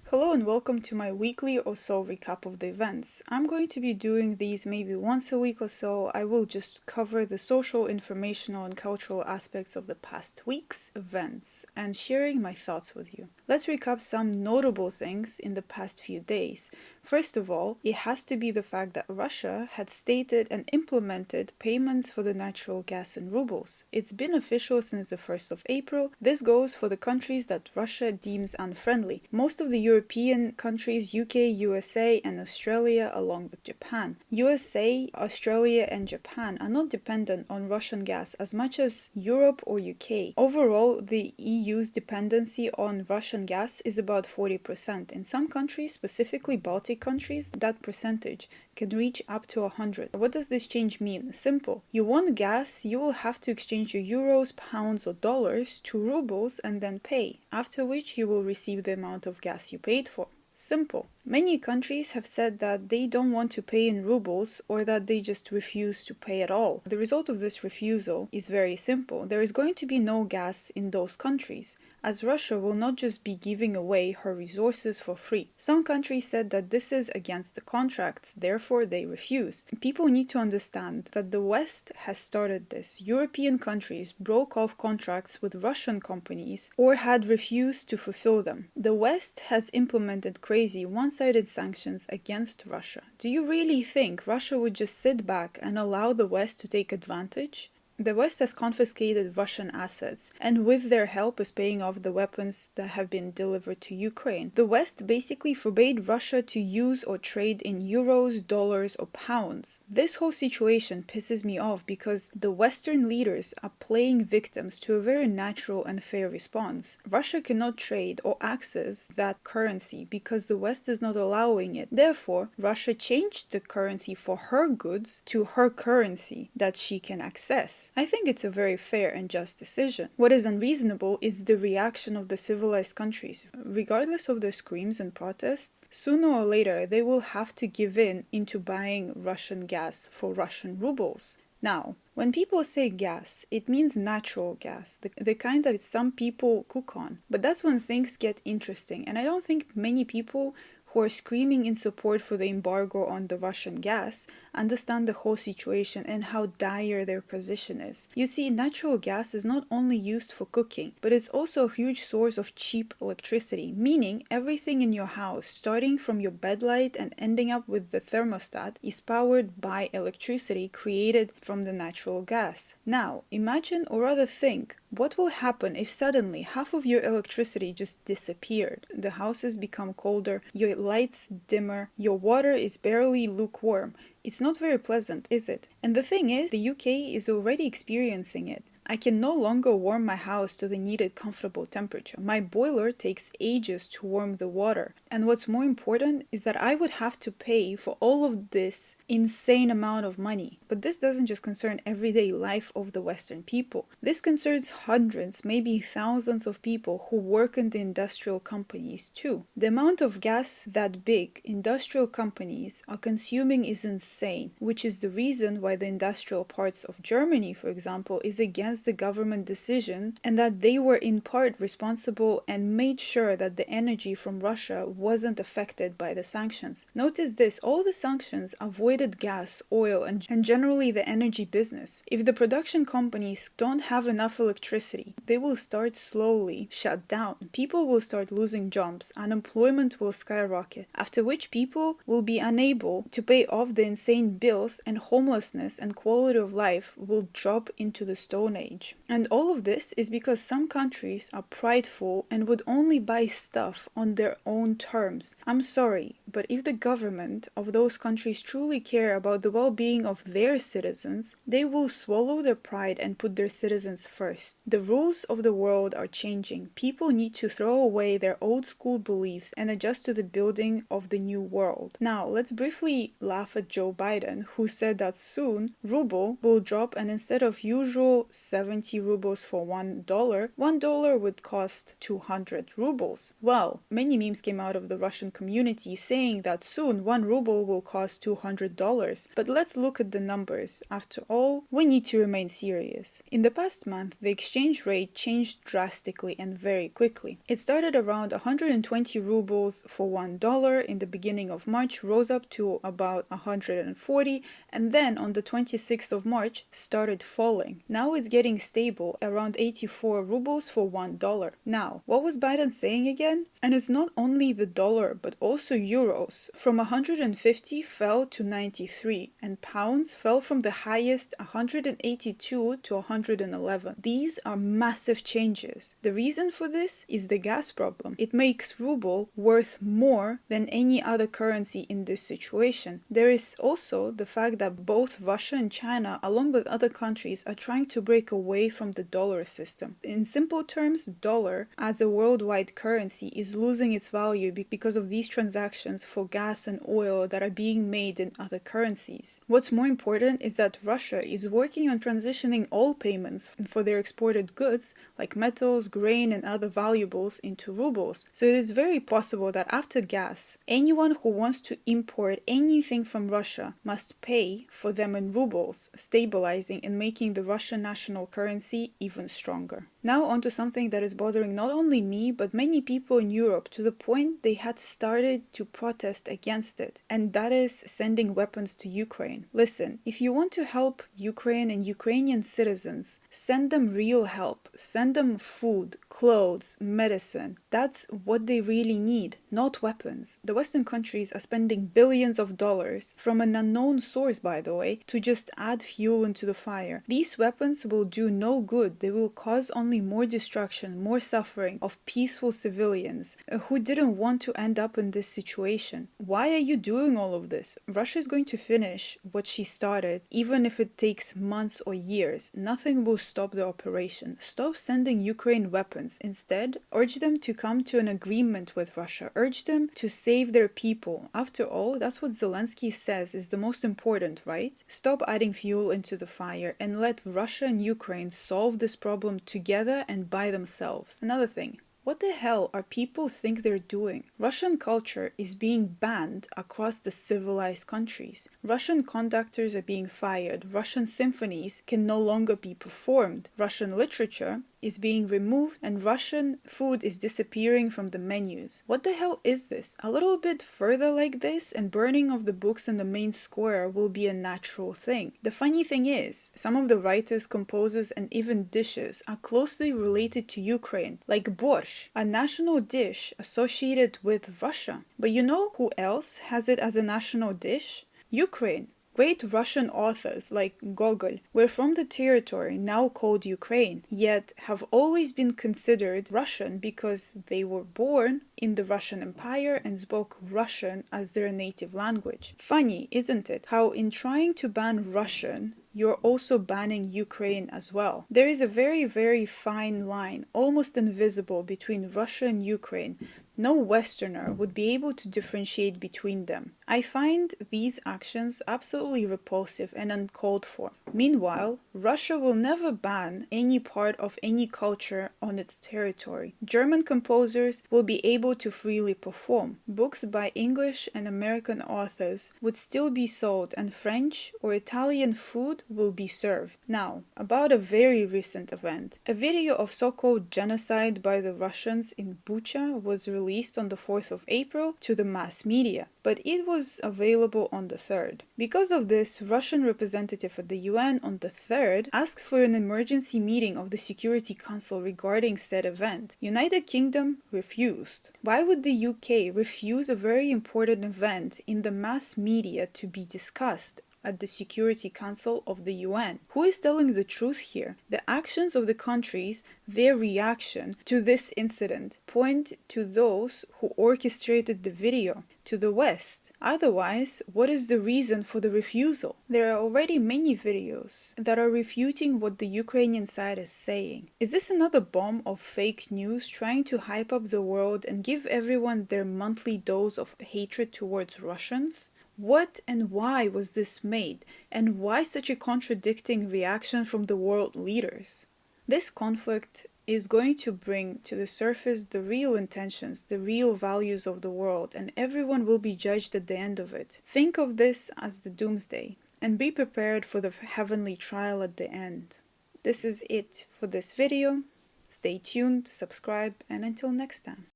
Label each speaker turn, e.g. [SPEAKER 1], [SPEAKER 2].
[SPEAKER 1] Hello and welcome to my weekly or so recap of the events. I'm going to be doing these maybe once a week or so. I will just cover the social, informational, and cultural aspects of the past week's events and sharing my thoughts with you. Let's recap some notable things in the past few days. First of all, it has to be the fact that Russia had stated and implemented payments for the natural gas in rubles. It's been official since the 1st of April. This goes for the countries that Russia deems unfriendly. Most of the European countries, UK, USA, and Australia, along with Japan. USA, Australia, and Japan are not dependent on Russian gas as much as Europe or UK. Overall, the EU's dependency on Russian gas is about 40%. In some countries, specifically Baltic countries, that percentage can reach up to 100. What does this change mean? Simple. You want gas, you will have to exchange your euros, pounds, or dollars to rubles and then pay, after which you will receive the amount of gas you paid for. Simple. Many countries have said that they don't want to pay in rubles or that they just refuse to pay at all. The result of this refusal is very simple. There is going to be no gas in those countries, as Russia will not just be giving away her resources for free. Some countries said that this is against the contracts, therefore they refuse. People need to understand that the West has started this. European countries broke off contracts with Russian companies or had refused to fulfill them. The West has implemented crazy one-sided sanctions against Russia. Do you really think Russia would just sit back and allow the West to take advantage? The West has confiscated Russian assets and with their help is paying off the weapons that have been delivered to Ukraine. The West basically forbade Russia to use or trade in euros, dollars, or pounds. This whole situation pisses me off because the Western leaders are playing victims to a very natural and fair response. Russia cannot trade or access that currency because the West is not allowing it. Therefore, Russia changed the currency for her goods to her currency that she can access. I think it's a very fair and just decision. What is unreasonable is the reaction of the civilized countries. Regardless of their screams and protests, sooner or later they will have to give in into buying Russian gas for Russian rubles. Now, when people say gas, it means natural gas, the kind that some people cook on. But that's when things get interesting, and I don't think many people who are screaming in support for the embargo on the Russian gas understand the whole situation and how dire their position is. You see, natural gas is not only used for cooking, but it's also a huge source of cheap electricity, meaning everything in your house, starting from your bed light and ending up with the thermostat, is powered by electricity created from the natural gas. Now, imagine or rather think, what will happen if suddenly half of your electricity just disappeared? The houses become colder, your lights dimmer, your water is barely lukewarm. It's not very pleasant, is it? And the thing is, the UK is already experiencing it. I can no longer warm my house to the needed comfortable temperature. My boiler takes ages to warm the water. And what's more important is that I would have to pay for all of this insane amount of money. But this doesn't just concern everyday life of the Western people. This concerns hundreds, maybe thousands of people who work in the industrial companies too. The amount of gas that big industrial companies are consuming is insane, which is the reason why the industrial parts of Germany, for example, is against the government decision and that they were in part responsible and made sure that the energy from Russia wasn't affected by the sanctions. Notice this, all the sanctions avoided gas, oil, and generally the energy business. If the production companies don't have enough electricity, they will start slowly shut down. People will start losing jobs, unemployment will skyrocket, after which people will be unable to pay off the insane bills and homelessness and quality of life will drop into the Stone Age. And all of this is because some countries are prideful and would only buy stuff on their own terms. I'm sorry, but if the government of those countries truly care about the well-being of their citizens, they will swallow their pride and put their citizens first. The rules of the world are changing. People need to throw away their old school beliefs and adjust to the building of the new world. Now, let's briefly laugh at Joe Biden, who said that soon ruble will drop and instead of usual 70 rubles for $1 would cost 200 rubles. Well, many memes came out of the Russian community saying saying that soon 1 ruble will cost $200. But let's look at the numbers. After all, we need to remain serious. In the past month, the exchange rate changed drastically and very quickly. It started around 120 rubles for $1 in the beginning of March, rose up to about 140, and then on the 26th of March started falling. Now it's getting stable around 84 rubles for $1. Now, what was Biden saying again? And it's not only the dollar but also euros. From 150 fell to 93, and pounds fell from the highest 182 to 111. These are massive changes. The reason for this is the gas problem. It makes ruble worth more than any other currency in this situation. There is also the fact that both Russia and China, along with other countries, are trying to break away from the dollar system. In simple terms, dollar as a worldwide currency is losing its value because of these transactions for gas and oil that are being made in other currencies. What's more important is that Russia is working on transitioning all payments for their exported goods, like metals, grain, and other valuables, into rubles. So it is very possible that after gas, anyone who wants to import anything from Russia must pay for them in rubles, stabilizing and making the Russian national currency even stronger. Now onto something that is bothering not only me but many people in Europe, to the point they had started to protest against it, and that is sending weapons to Ukraine. Listen, if you want to help Ukraine and Ukrainian citizens, send them real help, send them food, clothes, medicine. That's what they really need, not weapons. The Western countries are spending billions of dollars, from an unknown source by the way, to just add fuel into the fire. These weapons will do no good. They will cause only more destruction, more suffering of peaceful civilians who didn't want to end up in this situation. Why are you doing all of this? Russia is going to finish what she started, even if it takes months or years. Nothing will stop the operation. Stop sending Ukraine weapons. Instead, urge them to come to an agreement with Russia. Urge them to save their people. After all, that's what Zelensky says is the most important, right? Stop adding fuel into the fire and let Russia and Ukraine solve this problem together and by themselves. Another thing. What the hell are people think they're doing? Russian culture is being banned across the civilized countries. Russian conductors are being fired. Russian symphonies can no longer be performed. Russian literature is being removed, and Russian food is disappearing from the menus. What the hell is this? A little bit further like this and burning of the books in the main square will be a natural thing. The funny thing is, some of the writers, composers, and even dishes are closely related to Ukraine, like borscht, a national dish associated with Russia. But you know who else has it as a national dish? Ukraine. Great Russian authors like Gogol were from the territory now called Ukraine, yet have always been considered Russian because they were born in the Russian Empire and spoke Russian as their native language. Funny, isn't it, how in trying to ban Russian, you're also banning Ukraine as well. There is a very, very fine line, almost invisible, between Russia and Ukraine. No Westerner would be able to differentiate between them. I find these actions absolutely repulsive and uncalled for. Meanwhile, Russia will never ban any part of any culture on its territory. German composers will be able to freely perform. Books by English and American authors would still be sold, and French or Italian food will be served. Now, about a very recent event. A video of so-called genocide by the Russians in Bucha was released on the 4th of April to the mass media, but it was available on the 3rd. Because of this, Russian representative at the UN on the 3rd asked for an emergency meeting of the Security Council regarding said event. United Kingdom refused. Why would the UK refuse a very important event in the mass media to be discussed at the Security Council of the UN? Who is telling the truth here? The actions of the countries, their reaction to this incident, point to those who orchestrated the video, to the West. Otherwise, what is the reason for the refusal? There are already many videos that are refuting what the Ukrainian side is saying. Is this another bomb of fake news trying to hype up the world and give everyone their monthly dose of hatred towards Russians? What and why was this made, and why such a contradicting reaction from the world leaders? This conflict is going to bring to the surface the real intentions, the real values of the world, and everyone will be judged at the end of it. Think of this as the doomsday, and be prepared for the heavenly trial at the end. This is it for this video. Stay tuned, subscribe, and until next time.